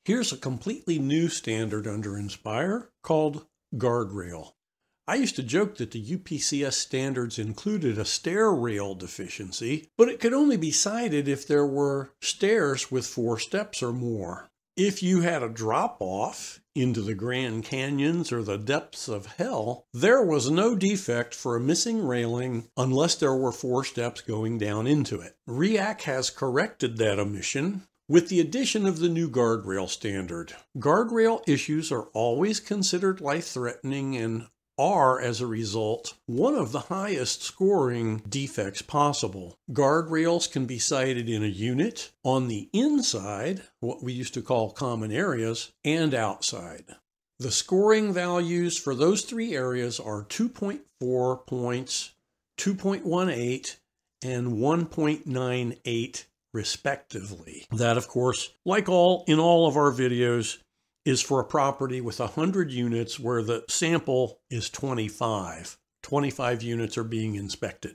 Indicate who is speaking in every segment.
Speaker 1: Here's a completely new standard under NSPIRE called Guardrail. I used to joke that the UPCS standards included a stair rail deficiency, but it could only be cited if there were stairs with 4 steps or more. If you had a drop-off into the Grand Canyons or the depths of hell, there was no defect for a missing railing unless there were 4 steps going down into it. REAC has corrected that omission with the addition of the new Guardrail standard. Guardrail issues are always considered life-threatening and are, as a result, one of the highest scoring defects possible. Guardrails can be cited in a unit, on the inside, what we used to call common areas, and outside. The scoring values for those 3 areas are 2.4 points, 2.18, and 1.98 respectively. That, of course, like in all of our videos, is for a property with 100 units where the sample is 25. 25 units are being inspected.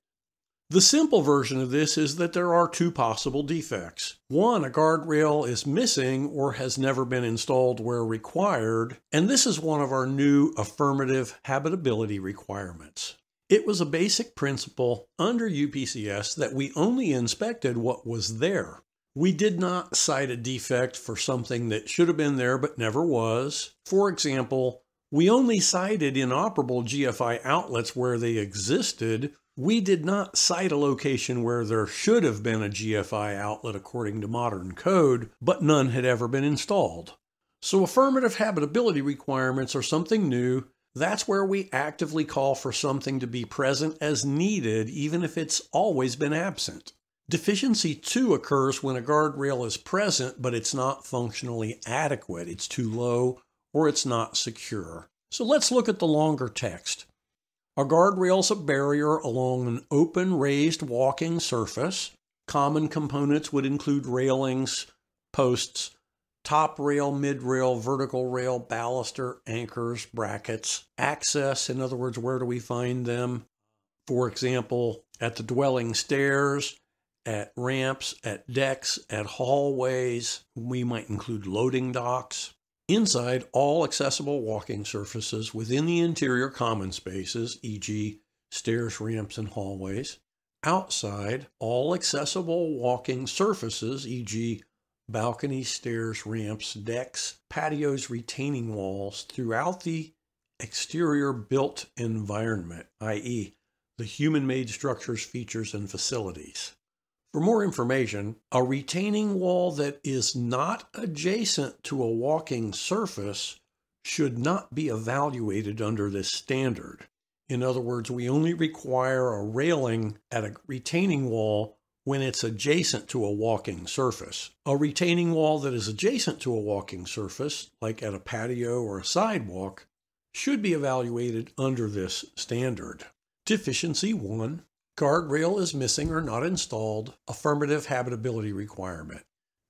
Speaker 1: The simple version of this is that there are 2 possible defects. One, a guardrail is missing or has never been installed where required, and this is one of our new Affirmative Habitability Requirements. It was a basic principle under UPCS that we only inspected what was there. We did not cite a defect for something that should have been there but never was. For example, we only cited inoperable GFI outlets where they existed. We did not cite a location where there should have been a GFI outlet according to modern code, but none had ever been installed. So affirmative habitability requirements are something new. That's where we actively call for something to be present as needed, even if it's always been absent. Deficiency 2 occurs when a guardrail is present, but it's not functionally adequate. It's too low or it's not secure. So let's look at the longer text. A guardrail is a barrier along an open raised walking surface. Common components would include railings, posts, top rail, mid rail, vertical rail, baluster, anchors, brackets. Access, in other words, where do we find them? For example, at the dwelling stairs, at ramps, at decks, at hallways. We might include loading docks. Inside, all accessible walking surfaces within the interior common spaces, e.g. stairs, ramps, and hallways. Outside, all accessible walking surfaces, e.g. balconies, stairs, ramps, decks, patios, retaining walls throughout the exterior built environment, i.e. the human-made structures, features, and facilities. For more information, a retaining wall that is not adjacent to a walking surface should not be evaluated under this standard. In other words, we only require a railing at a retaining wall when it's adjacent to a walking surface. A retaining wall that is adjacent to a walking surface, like at a patio or a sidewalk, should be evaluated under this standard. Deficiency 1. Guardrail is missing or not installed. Affirmative habitability requirement.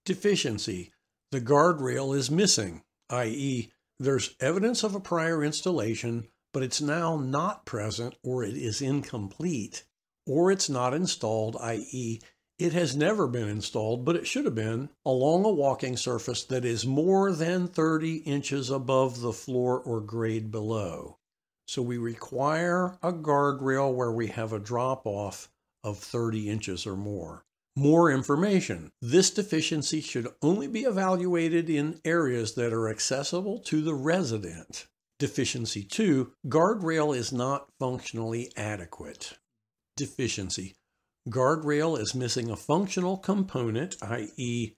Speaker 1: Deficiency. The guardrail is missing, i.e. there's evidence of a prior installation, but it's now not present or it is incomplete. Or it's not installed, i.e. it has never been installed, but it should have been, along a walking surface that is more than 30 inches above the floor or grade below. So we require a guardrail where we have a drop-off of 30 inches or more. More information. This deficiency should only be evaluated in areas that are accessible to the resident. Deficiency 2. Guardrail is not functionally adequate. Deficiency. Guardrail is missing a functional component, i.e.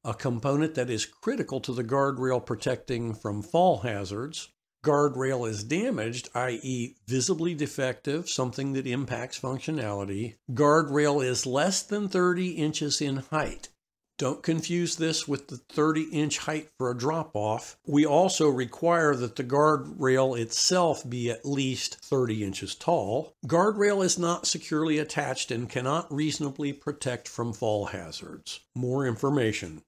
Speaker 1: a component that is critical to the guardrail protecting from fall hazards. Guardrail is damaged, i.e. visibly defective, something that impacts functionality. Guardrail is less than 30 inches in height. Don't confuse this with the 30-inch height for a drop-off. We also require that the guardrail itself be at least 30 inches tall. Guardrail is not securely attached and cannot reasonably protect from fall hazards. More information.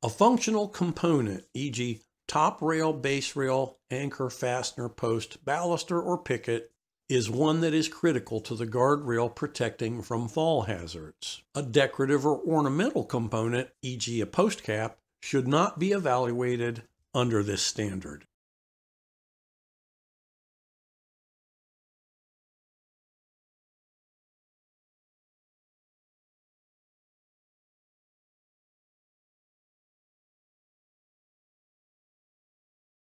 Speaker 1: A functional component, e.g. top rail, base rail, anchor, fastener, post, baluster, or picket, is one that is critical to the guardrail protecting from fall hazards. A decorative or ornamental component, e.g. a post cap, should not be evaluated under this standard.